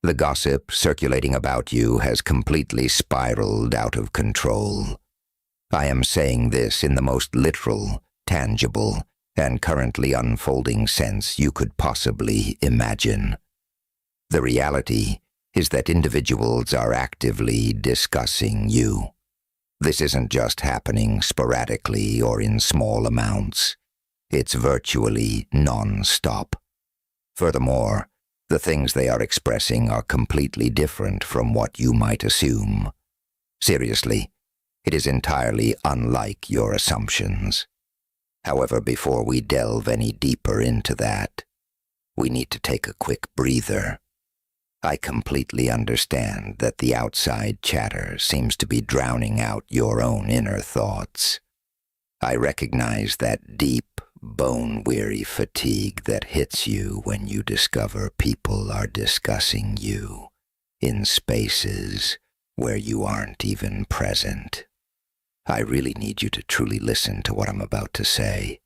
The gossip circulating about you has completely spiraled out of control. I am saying this in the most literal, tangible, and currently unfolding sense you could possibly imagine. The reality is that individuals are actively discussing you. This isn't just happening sporadically or in small amounts. It's virtually non-stop. Furthermore, the things they are expressing are completely different from what you might assume. Seriously, it is entirely unlike your assumptions. However, before we delve any deeper into that, we need to take a quick breather. I completely understand that the outside chatter seems to be drowning out your own inner thoughts. I recognize that deep, bone-weary fatigue that hits you when you discover people are discussing you in spaces where you aren't even present. I really need you to truly listen to what I'm about to say.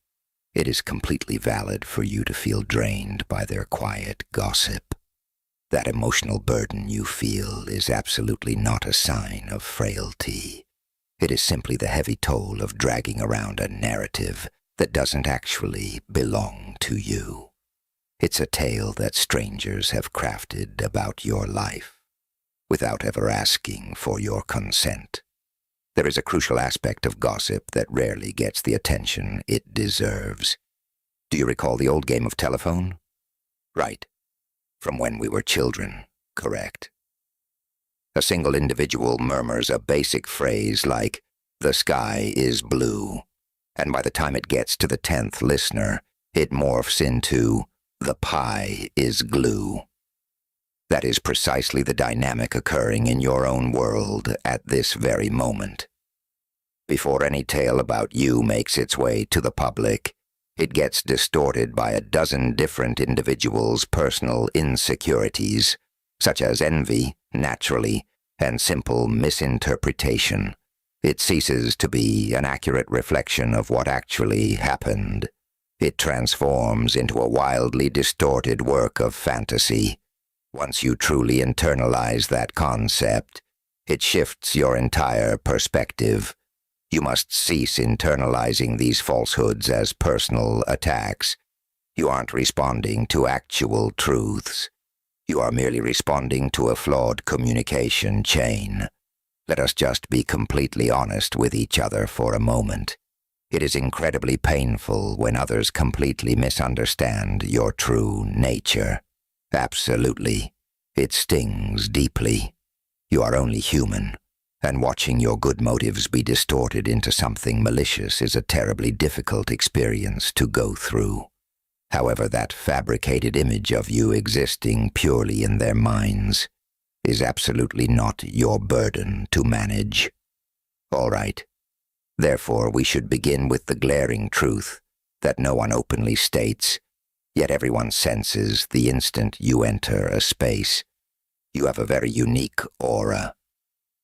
It is completely valid for you to feel drained by their quiet gossip. That emotional burden you feel is absolutely not a sign of frailty. It is simply the heavy toll of dragging around a narrative that doesn't actually belong to you. It's a tale that strangers have crafted about your life, without ever asking for your consent. There is a crucial aspect of gossip that rarely gets the attention it deserves. Do you recall the old game of telephone? Right. From when we were children, correct? A single individual murmurs a basic phrase like, "The sky is blue," and by the time it gets to the 10th listener, it morphs into, "The pie is glue." That is precisely the dynamic occurring in your own world at this very moment. Before any tale about you makes its way to the public, it gets distorted by a dozen different individuals' personal insecurities, such as envy, naturally, and simple misinterpretation. It ceases to be an accurate reflection of what actually happened. It transforms into a wildly distorted work of fantasy. Once you truly internalize that concept, it shifts your entire perspective. You must cease internalizing these falsehoods as personal attacks. You aren't responding to actual truths. You are merely responding to a flawed communication chain. Let us just be completely honest with each other for a moment. It is incredibly painful when others completely misunderstand your true nature. Absolutely. It stings deeply. You are only human, and watching your good motives be distorted into something malicious is a terribly difficult experience to go through. However, that fabricated image of you existing purely in their minds is absolutely not your burden to manage. All right. Therefore, we should begin with the glaring truth that no one openly states, yet everyone senses the instant you enter a space. You have a very unique aura.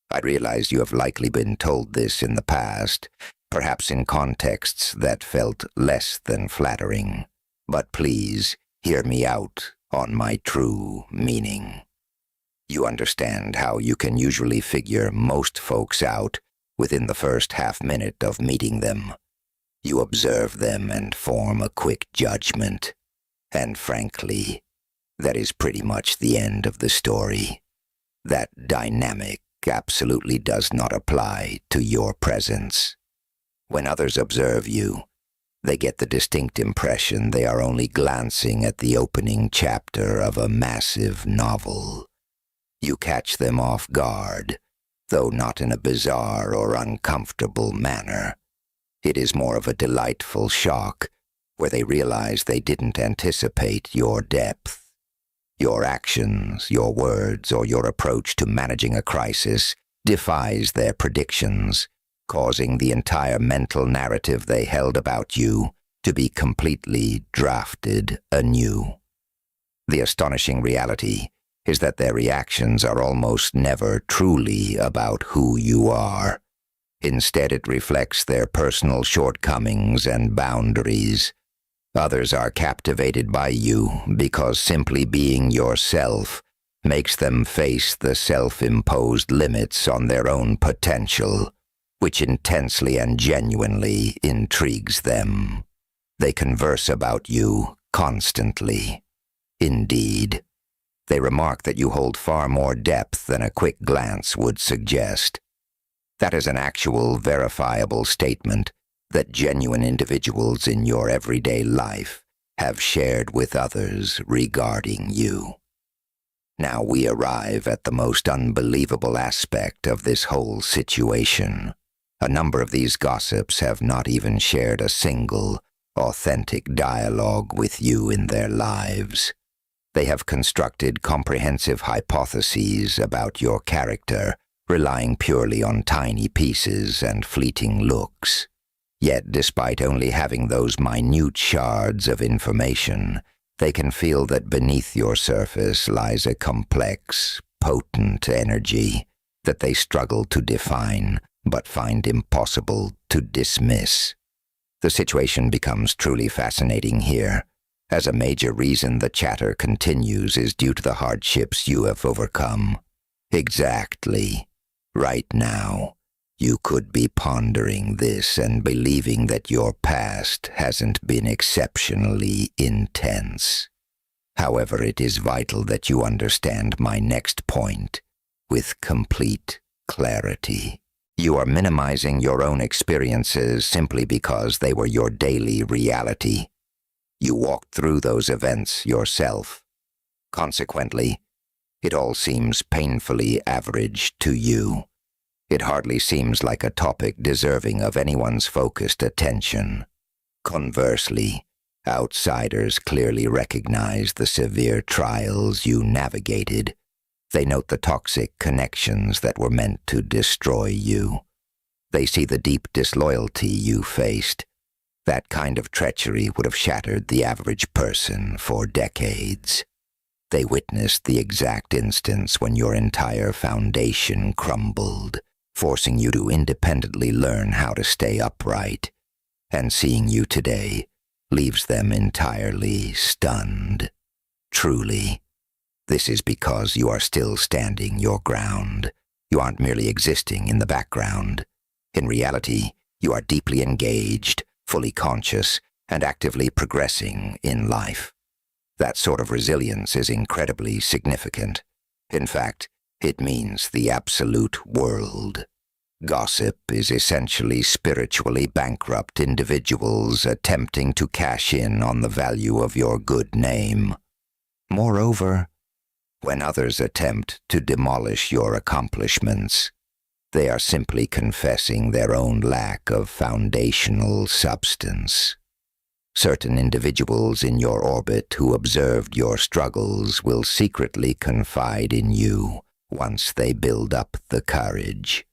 I realize you have likely been told this in the past, perhaps in contexts that felt less than flattering. But please, hear me out on my true meaning. You understand how you can usually figure most folks out within the first half-minute of meeting them. You observe them and form a quick judgment. And frankly, that is pretty much the end of the story. That dynamic absolutely does not apply to your presence. When others observe you, they get the distinct impression they are only glancing at the opening chapter of a massive novel. You catch them off guard, though not in a bizarre or uncomfortable manner. It is more of a delightful shock, where they realize they didn't anticipate your depth. Your actions, your words, or your approach to managing a crisis defies their predictions, causing the entire mental narrative they held about you to be completely drafted anew. The astonishing reality is that their reactions are almost never truly about who you are. Instead, it reflects their personal shortcomings and boundaries. Others are captivated by you because simply being yourself makes them face the self-imposed limits on their own potential, which intensely and genuinely intrigues them. They converse about you constantly. Indeed, they remark that you hold far more depth than a quick glance would suggest. That is an actual, verifiable statement that genuine individuals in your everyday life have shared with others regarding you. Now we arrive at the most unbelievable aspect of this whole situation. A number of these gossips have not even shared a single, authentic dialogue with you in their lives. They have constructed comprehensive hypotheses about your character, relying purely on tiny pieces and fleeting looks. Yet, despite only having those minute shards of information, they can feel that beneath your surface lies a complex, potent energy that they struggle to define, but find impossible to dismiss. The situation becomes truly fascinating here, as a major reason the chatter continues is due to the hardships you have overcome. Exactly. Right now, you could be pondering this and believing that your past hasn't been exceptionally intense. However, it is vital that you understand my next point with complete clarity. You are minimizing your own experiences simply because they were your daily reality. You walked through those events yourself. Consequently, it all seems painfully average to you. It hardly seems like a topic deserving of anyone's focused attention. Conversely, outsiders clearly recognize the severe trials you navigated. They note the toxic connections that were meant to destroy you. They see the deep disloyalty you faced. That kind of treachery would have shattered the average person for decades. They witnessed the exact instance when your entire foundation crumbled, forcing you to independently learn how to stay upright. And seeing you today leaves them entirely stunned. Truly, this is because you are still standing your ground. You aren't merely existing in the background. In reality, you are deeply engaged, fully conscious, and actively progressing in life. That sort of resilience is incredibly significant. In fact, it means the absolute world. Gossip is essentially spiritually bankrupt individuals attempting to cash in on the value of your good name. Moreover, when others attempt to demolish your accomplishments, they are simply confessing their own lack of foundational substance. Certain individuals in your orbit who observed your struggles will secretly confide in you once they build up the courage.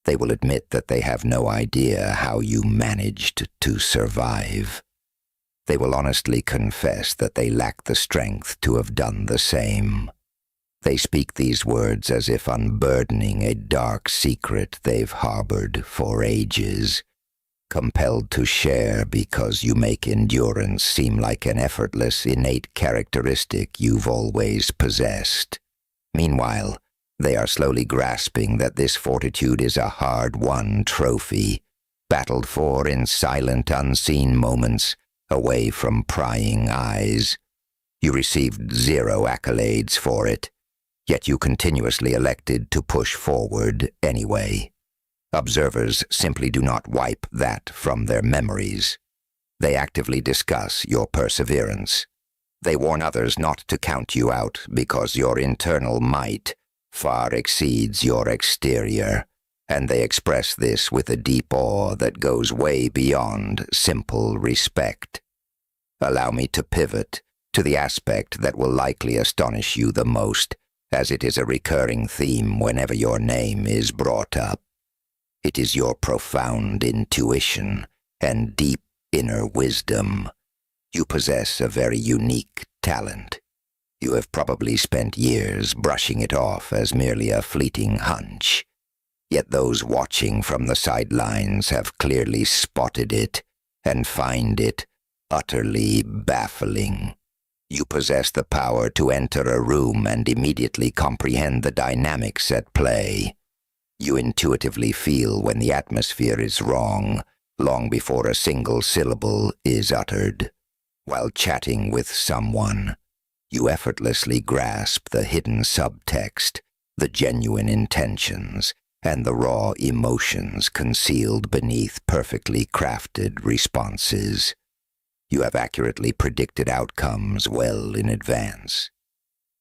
They will admit that they have no idea how you managed to survive. They will honestly confess that they lack the strength to have done the same. They speak these words as if unburdening a dark secret they've harbored for ages, compelled to share because you make endurance seem like an effortless, innate characteristic you've always possessed. Meanwhile, they are slowly grasping that this fortitude is a hard-won trophy, battled for in silent, unseen moments, away from prying eyes. You received 0 accolades for it, yet you continuously elected to push forward anyway. Observers simply do not wipe that from their memories. They actively discuss your perseverance. They warn others not to count you out because your internal might far exceeds your exterior, and they express this with a deep awe that goes way beyond simple respect. Allow me to pivot to the aspect that will likely astonish you the most, as it is a recurring theme whenever your name is brought up. It is your profound intuition and deep inner wisdom. You possess a very unique talent. You have probably spent years brushing it off as merely a fleeting hunch. Yet those watching from the sidelines have clearly spotted it and find it utterly baffling. You possess the power to enter a room and immediately comprehend the dynamics at play. You intuitively feel when the atmosphere is wrong, long before a single syllable is uttered. While chatting with someone, you effortlessly grasp the hidden subtext, the genuine intentions, and the raw emotions concealed beneath perfectly crafted responses. You have accurately predicted outcomes well in advance.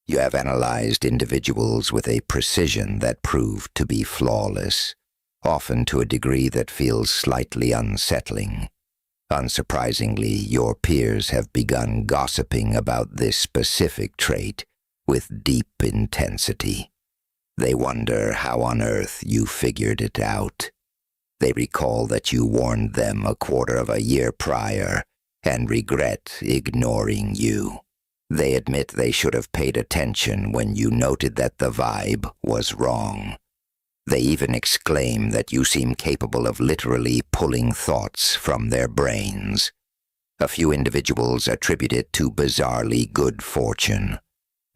You have analyzed individuals with a precision that proved to be flawless, often to a degree that feels slightly unsettling. Unsurprisingly, your peers have begun gossiping about this specific trait with deep intensity. They wonder how on earth you figured it out. They recall that you warned them a quarter of a year prior and regret ignoring you. They admit they should have paid attention when you noted that the vibe was wrong. They even exclaim that you seem capable of literally pulling thoughts from their brains. A few individuals attribute it to bizarrely good fortune.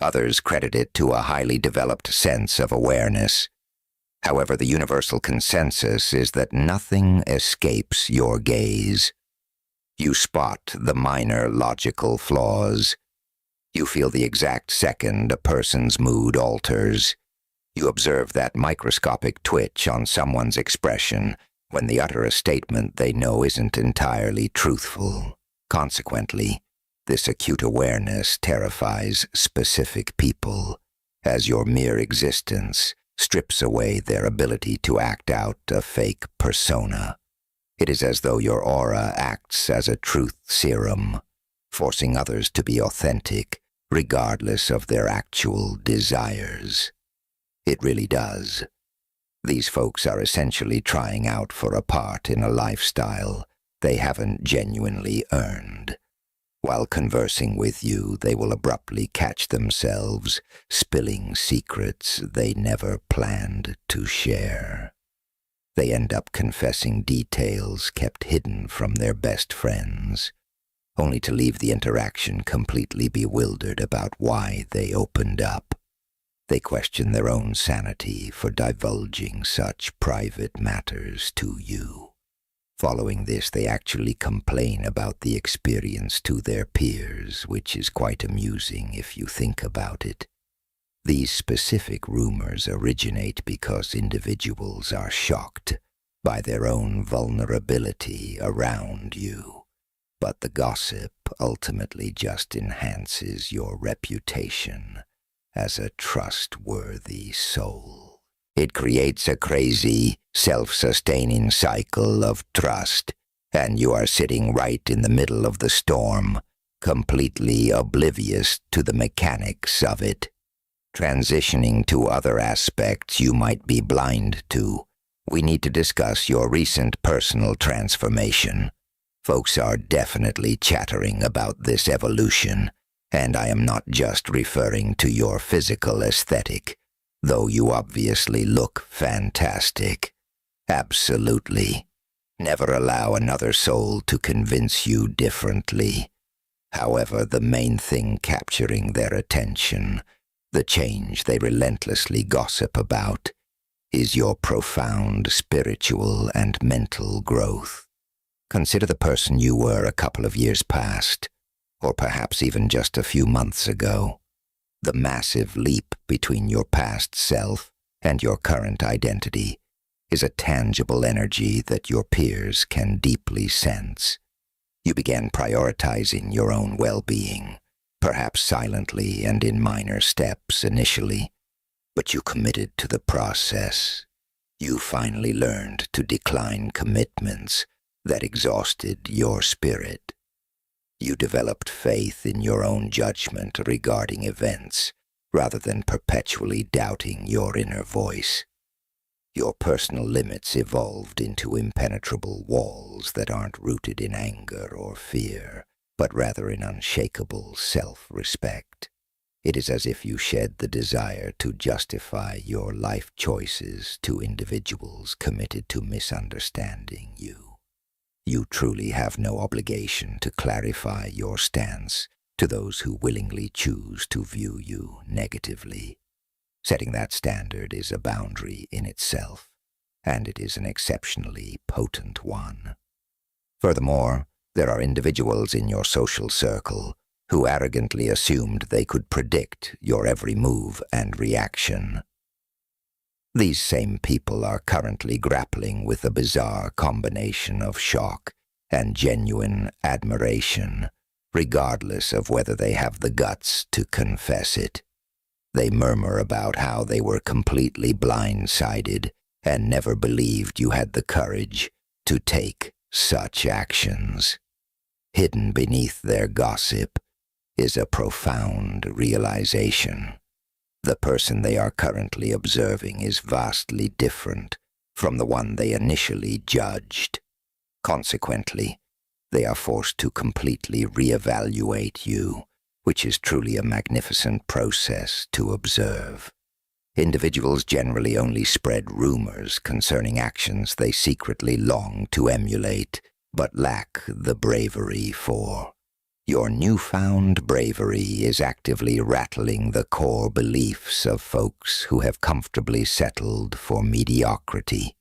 Others credit it to a highly developed sense of awareness. However, the universal consensus is that nothing escapes your gaze. You spot the minor logical flaws. You feel the exact second a person's mood alters. You observe that microscopic twitch on someone's expression when they utter a statement they know isn't entirely truthful. Consequently, this acute awareness terrifies specific people, as your mere existence strips away their ability to act out a fake persona. It is as though your aura acts as a truth serum, forcing others to be authentic, regardless of their actual desires. It really does. These folks are essentially trying out for a part in a lifestyle they haven't genuinely earned. While conversing with you, they will abruptly catch themselves spilling secrets they never planned to share. They end up confessing details kept hidden from their best friends, only to leave the interaction completely bewildered about why they opened up. They question their own sanity for divulging such private matters to you. Following this, they actually complain about the experience to their peers, which is quite amusing if you think about it. These specific rumors originate because individuals are shocked by their own vulnerability around you. But the gossip ultimately just enhances your reputation as a trustworthy soul. It creates a crazy, self-sustaining cycle of trust, and you are sitting right in the middle of the storm, completely oblivious to the mechanics of it. Transitioning to other aspects you might be blind to, we need to discuss your recent personal transformation. Folks are definitely chattering about this evolution, and I am not just referring to your physical aesthetic, though you obviously look fantastic. Absolutely. Never allow another soul to convince you differently. However, the main thing capturing their attention, the change they relentlessly gossip about, is your profound spiritual and mental growth. Consider the person you were a couple of years past, or perhaps even just a few months ago. The massive leap between your past self and your current identity is a tangible energy that your peers can deeply sense. You began prioritizing your own well-being, perhaps silently and in minor steps initially, but you committed to the process. You finally learned to decline commitments that exhausted your spirit. You developed faith in your own judgment regarding events, rather than perpetually doubting your inner voice. Your personal limits evolved into impenetrable walls that aren't rooted in anger or fear, but rather in unshakable self-respect. It is as if you shed the desire to justify your life choices to individuals committed to misunderstanding you. You truly have no obligation to clarify your stance to those who willingly choose to view you negatively. Setting that standard is a boundary in itself, and it is an exceptionally potent one. Furthermore, there are individuals in your social circle who arrogantly assumed they could predict your every move and reaction. These same people are currently grappling with a bizarre combination of shock and genuine admiration, regardless of whether they have the guts to confess it. They murmur about how they were completely blindsided and never believed you had the courage to take such actions. Hidden beneath their gossip is a profound realization. The person they are currently observing is vastly different from the one they initially judged. Consequently, they are forced to completely reevaluate you, which is truly a magnificent process to observe. Individuals generally only spread rumors concerning actions they secretly long to emulate, but lack the bravery for. Your newfound bravery is actively rattling the core beliefs of folks who have comfortably settled for mediocrity.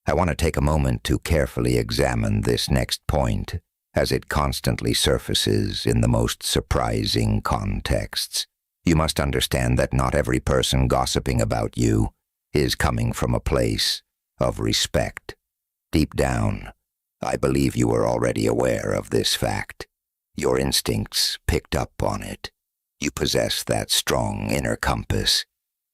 I want to take a moment to carefully examine this next point, as it constantly surfaces in the most surprising contexts. You must understand that not every person gossiping about you is coming from a place of respect. Deep down, I believe you are already aware of this fact. Your instincts picked up on it. You possess that strong inner compass.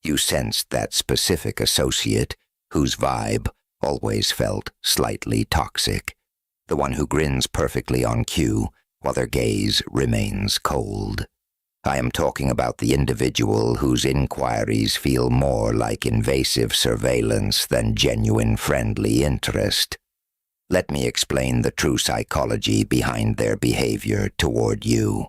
You sensed that specific associate whose vibe always felt slightly toxic, the one who grins perfectly on cue while their gaze remains cold. I am talking about the individual whose inquiries feel more like invasive surveillance than genuine friendly interest. Let me explain the true psychology behind their behavior toward you.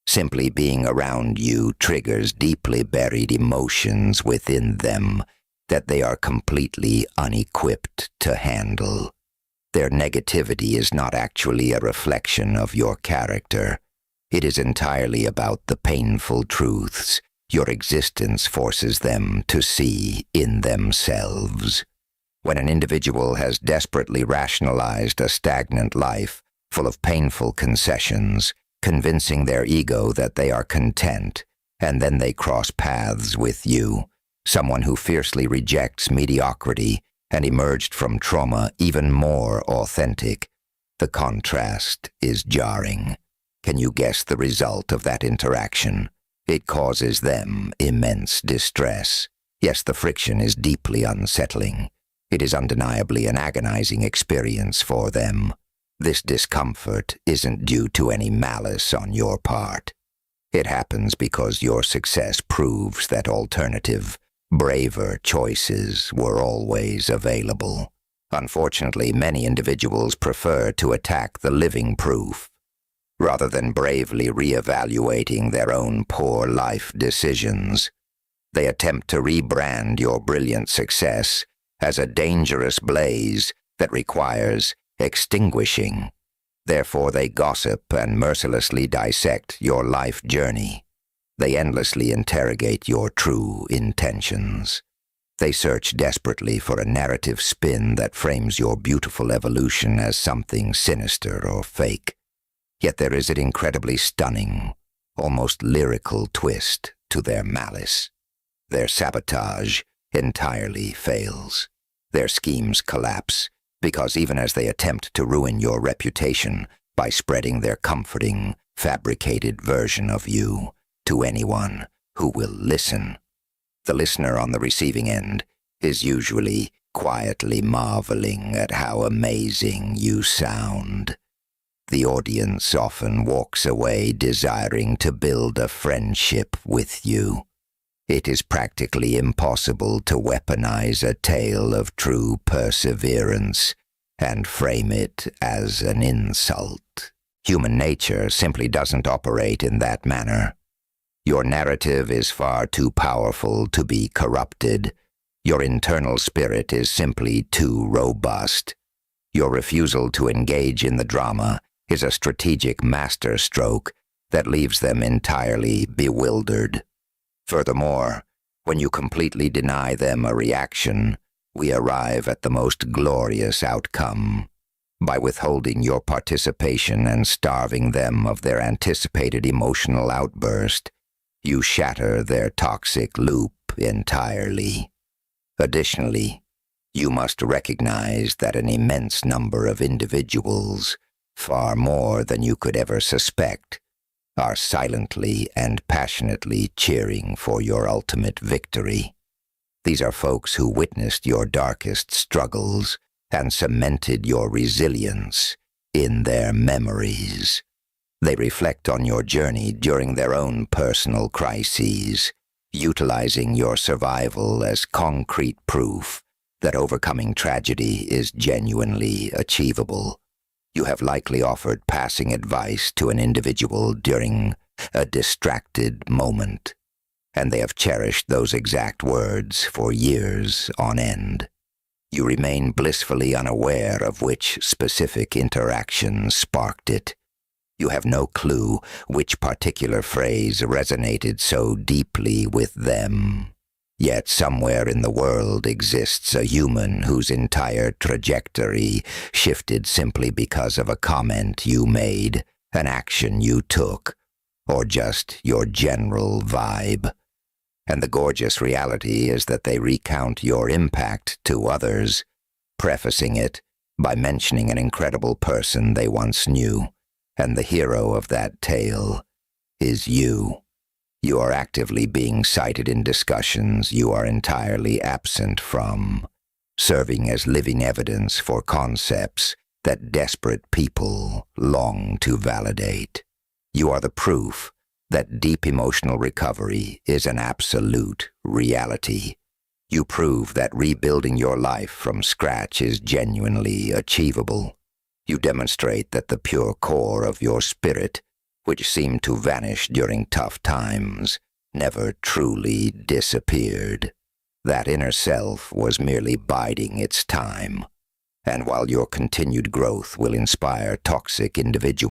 Simply being around you triggers deeply buried emotions within them that they are completely unequipped to handle. Their negativity is not actually a reflection of your character. It is entirely about the painful truths your existence forces them to see in themselves. When an individual has desperately rationalized a stagnant life full of painful concessions, convincing their ego that they are content, and then they cross paths with you, someone who fiercely rejects mediocrity and emerged from trauma even more authentic, the contrast is jarring. Can you guess the result of that interaction? It causes them immense distress. Yes, the friction is deeply unsettling. It is undeniably an agonizing experience for them. This discomfort isn't due to any malice on your part. It happens because your success proves that alternative, braver choices were always available. Unfortunately, many individuals prefer to attack the living proof, rather than bravely reevaluating their own poor life decisions. They attempt to rebrand your brilliant success as a dangerous blaze that requires extinguishing. Therefore, they gossip and mercilessly dissect your life journey. They endlessly interrogate your true intentions. They search desperately for a narrative spin that frames your beautiful evolution as something sinister or fake. Yet there is an incredibly stunning, almost lyrical twist to their malice. Their sabotage entirely fails. Their schemes collapse because even as they attempt to ruin your reputation by spreading their comforting, fabricated version of you to anyone who will listen, the listener on the receiving end is usually quietly marveling at how amazing you sound. The audience often walks away desiring to build a friendship with you. It is practically impossible to weaponize a tale of true perseverance and frame it as an insult. Human nature simply doesn't operate in that manner. Your narrative is far too powerful to be corrupted. Your internal spirit is simply too robust. Your refusal to engage in the drama is a strategic masterstroke that leaves them entirely bewildered. Furthermore, when you completely deny them a reaction, we arrive at the most glorious outcome. By withholding your participation and starving them of their anticipated emotional outburst, you shatter their toxic loop entirely. Additionally, you must recognize that an immense number of individuals, far more than you could ever suspect, are silently and passionately cheering for your ultimate victory. These are folks who witnessed your darkest struggles and cemented your resilience in their memories. They reflect on your journey during their own personal crises, utilizing your survival as concrete proof that overcoming tragedy is genuinely achievable. You have likely offered passing advice to an individual during a distracted moment, and they have cherished those exact words for years on end. You remain blissfully unaware of which specific interaction sparked it. You have no clue which particular phrase resonated so deeply with them. Yet somewhere in the world exists a human whose entire trajectory shifted simply because of a comment you made, an action you took, or just your general vibe. And the gorgeous reality is that they recount your impact to others, prefacing it by mentioning an incredible person they once knew, and the hero of that tale is you. You are actively being cited in discussions you are entirely absent from, serving as living evidence for concepts that desperate people long to validate. You are the proof that deep emotional recovery is an absolute reality. You prove that rebuilding your life from scratch is genuinely achievable. You demonstrate that the pure core of your spirit, which seemed to vanish during tough times, never truly disappeared. That inner self was merely biding its time. And while your continued growth will inspire toxic individuals,